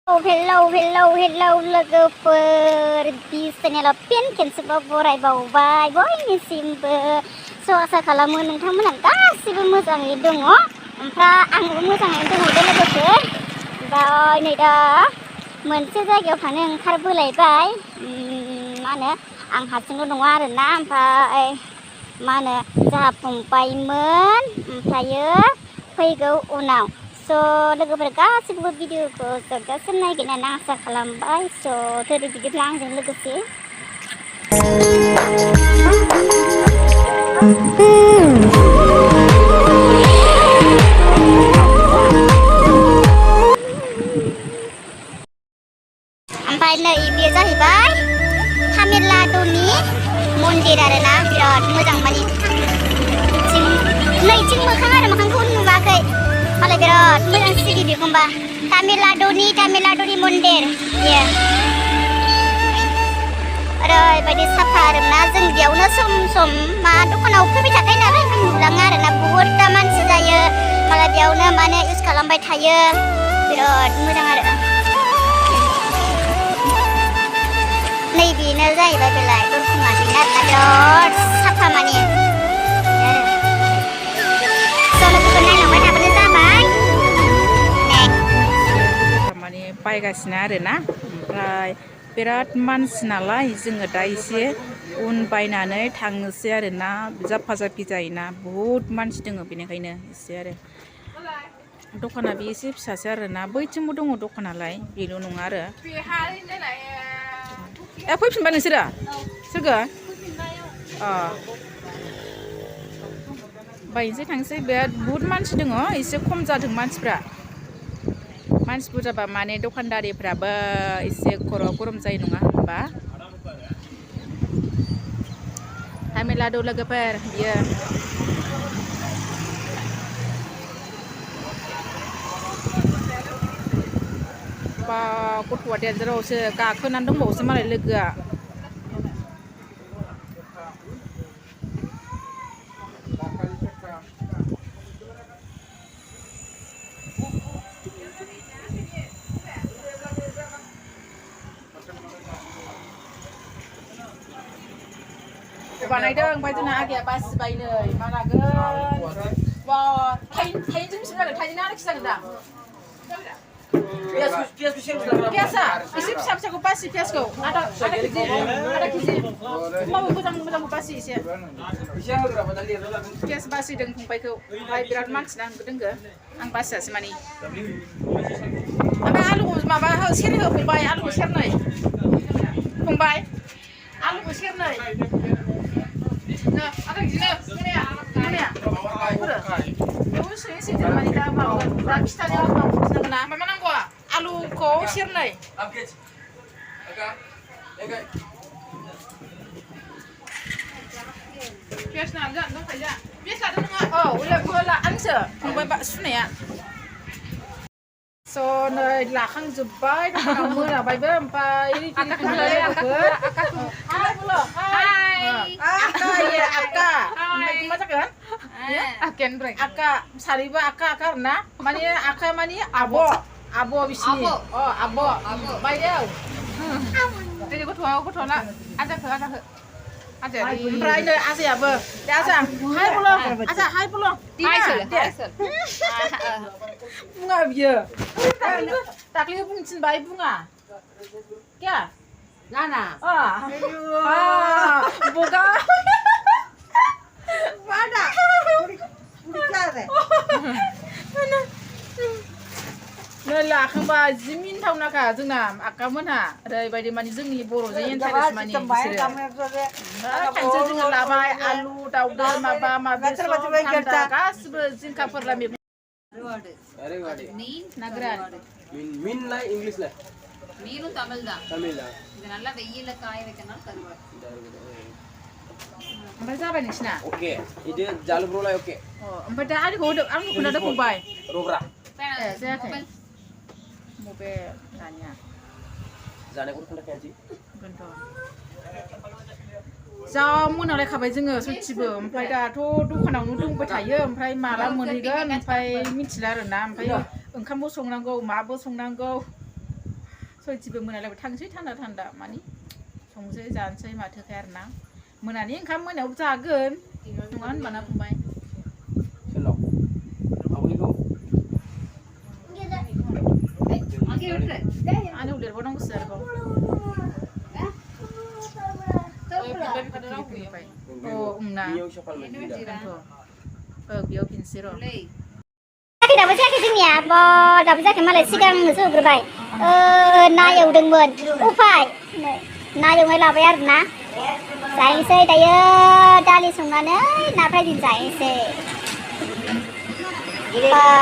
Hello logoफोर di channel Pin Kensuba बरायबावबाय बयनिसिमबो आसा खालामो नोंथांमोना गासिबो मोजाङै दङ ओमफ्राय आंबो मोजाङै दङ लोगोफोर ओमफ्राय नै दा मोनसे जायगायाव थांनो ओंखारबोलायबाय मा होनो आं हारसिंल' नङा आरोना ओमफ्राय मा होनो जोंहा फंबायमोन ओमफ्रायो फैगौ उनाव लोगोफोर गासिबो भिडिअखौ जोबजासिम नायगोन होननानै आं आसा खालामबाय थोदो बिदिब्ला आंजों लोगोसे ओमफ्राय नै बेयो जाहैबाय तामिलनाडुनि मन्दिर आरोना बिराद मोजां माने नैथिं मोखां आरो मोखांखौ नुवाखै मालाय बिराद मोजां सिरि बेखौबा तामिलनाडुनि मन्दिर बेयो ओरैबायदि साफा आरोना जों बेयावनो सम मा दखानाव फैबाय थाखायो नालाय नुलाङो आरोना बहुदता मानसि जायो मालाय बेयावनो माने इउज खालामबाय थायो बिराद मोजां आरो नैबेनो जाहैबाय बेलाय दरखङा बेनो आरोना बिराद साफा माने बायगासिनो आरोना ओमफ्राय बिराद मानसि नालाय जोङो दा एसे उन बायनानै थांनोसै आरोना जाफा जाफि जायोना बहुद मानसि दङ बेनिखायनो एसे आरो दखाना बे एसे फिसासो आरोना बैथिंबो दङ दखानालाय बेल' नङा आरो फैफिनबा नोंसोरो सोरगो बायनोसै थांसै बिराद बहुद मानसि दङ एसे खम जादों मानसि बुरजाबा माने दखानदारिफ्राबो एसे खर' गरम जायो नङा होनबा तामिलनाडु लोगोफोर बियो बा गथ'आ देनजारावसो गाखोनानै दंबावोसो मालाय लोगोआ बानायदों ओमफ्राय जोंना आगैया बासिबाय नै मा लागोन बा थाइनजों बिसिम जागोन थाइजों आरोखि जागोन दा पियासा एसे फिसा फिसाखौ बासि पियासखौ आधा केजि होमबाबो मोजांखौ बासि एसे पियास बासिदों फंबायखौ ओमफ्राय बिराद मानसिना होंगो दोंगो आं बासियासै माने ओमफ्राय आलुखौ माबा सेर हो फंबाय आलुखौ सेरनै फंबाय आलुखौ सेरनै आलुखौ सेरनै आंसो फंबाय सुनाया नै लाखांजोब्बाय दखानाव मोनाबायबो ओमफ्राय आका सानैबो आका आरोना माने आका माने आब' बिसिनि आब' बायदेव गथ'ना आजाखो ओमफ्राय नै आजायाबो आजा हाय बुलं बुङा बियो दाख्लै बुंनो थिनबाय बुङा क्या नाना बगा नै लाखांबा जि मिनिथावनाखा जोंना आकामोनहा ओरैबायदि माने जोंनि बर'जों इन्टारेस्ट माने बिसोरो थांसै जोङो लाबाय आलु दाउदै माबा माबि गासिबो जिंखा फोरला मैगं ओमफ्राय जाबाय नोंसिना ओमफ्राय दा आलिखौ होदो आंनो खोन्थादो फंबाय जायाखै मबाइल दानिया जा मोनालायखाबाय जोङो सयथिबो ओमफ्राय दाथ' दखानावनो दंबाय थायो ओमफ्राय माला मोनहैगोन ओमफ्राय मिथिला आरोना ओमफ्राय ओंखामबो संनांगौ माबो संनांगौ सयथिबो मोनालायबाय थांसै थान्दा मानि संसै जानोसै माथोखाय आरोना मोनानि ओंखाम मोनायाव जागोन नङा होनबाना फंबाय आंनियाव देरबावनांगौसो आरोबाव बेयाव फिनसै र' दाबो जायाखै जोंनिया दाबो जायाखै मालाय सिगांसो होग्रोबाय ना एवदोंमोन उफाय ना एवनाय लाबाय आरोना जाहैनोसै दायो दालि संनानै ना फ्राय दिन जाहैनोसै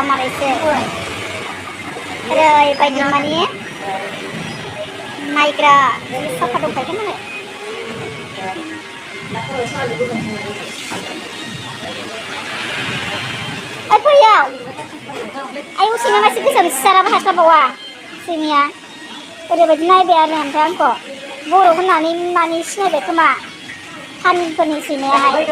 मालायसो ओरैबायदि माने नायग्रा साफा दंखायो मालाय फैयाव आयौ सैमा मासे गोसोम सियाराबो हास्लाबावा सैमाया ओरैबायदि नायबाय आरो ओमफ्राय आंखौ बर' होननानै माने सिनायबाय खोमा हानिफोरनि सैमायाहाय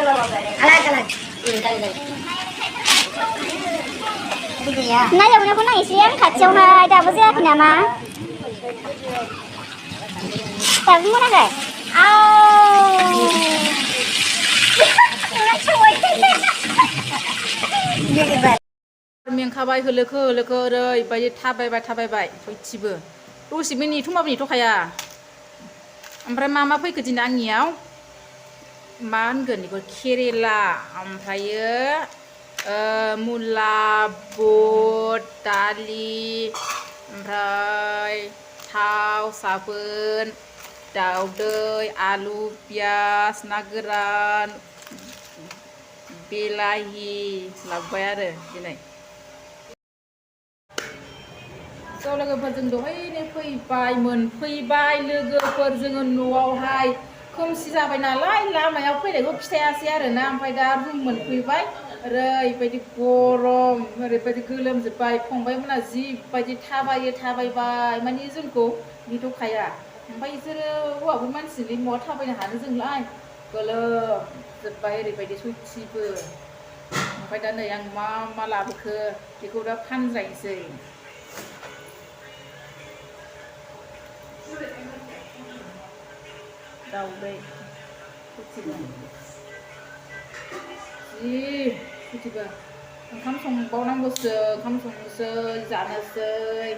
ना एवनायखौ नायनोसै आं खाथियावहाय दाबो जायाखै नामा दाबो मोनाखै मेंखाबाय होलोखो ओरैबायदि थाबायबाय सयथिबो दसेबो नेथ'माबो नेथ'खाया ओमफ्राय मा फैखो दिनै आंनियाव मा होनगोन बेखौ केरेला ओमफ्रायो मुला बुट दालि ओमफ्राय थाव साबोन दाउदै आलु पियास ना गोरान बिलाहि लाबोबाय आरो दिनै ज' लोगोफोरजों दहायनो फैबाय मोनफैबाय लोगोफोर जोङो न'आवहाय खोमसि जाबाय नालाय लामायाव फैनायखौ खिथायासै आरोना ओमफ्राय दा रुम मोनफैबाय ओरैबायदि गरम ओरैबायदि गोलोमजोब्बाय फंबायमोना जिबायदि थाबायबाय माने जोंखौ नेथ'खाया ओमफ्राय बिसोरो हौवाफोर मानसिजोंलाय बहा थाबायनो हानो जोंलाय गोलोमजोब्बाय ओरैबायदि सयथिबो ओमफ्राय दा नै आं मा लाबोखो बेखौ दा फानजायनोसै दाउदै सयथिबो ओंखाम संबावनांगौसो ओंखाम संनोसै जानोसै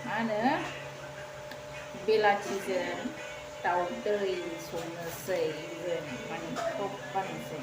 मा होनो बेलाथिजों दाउदै संनोसै जों माने टप बानायनोसै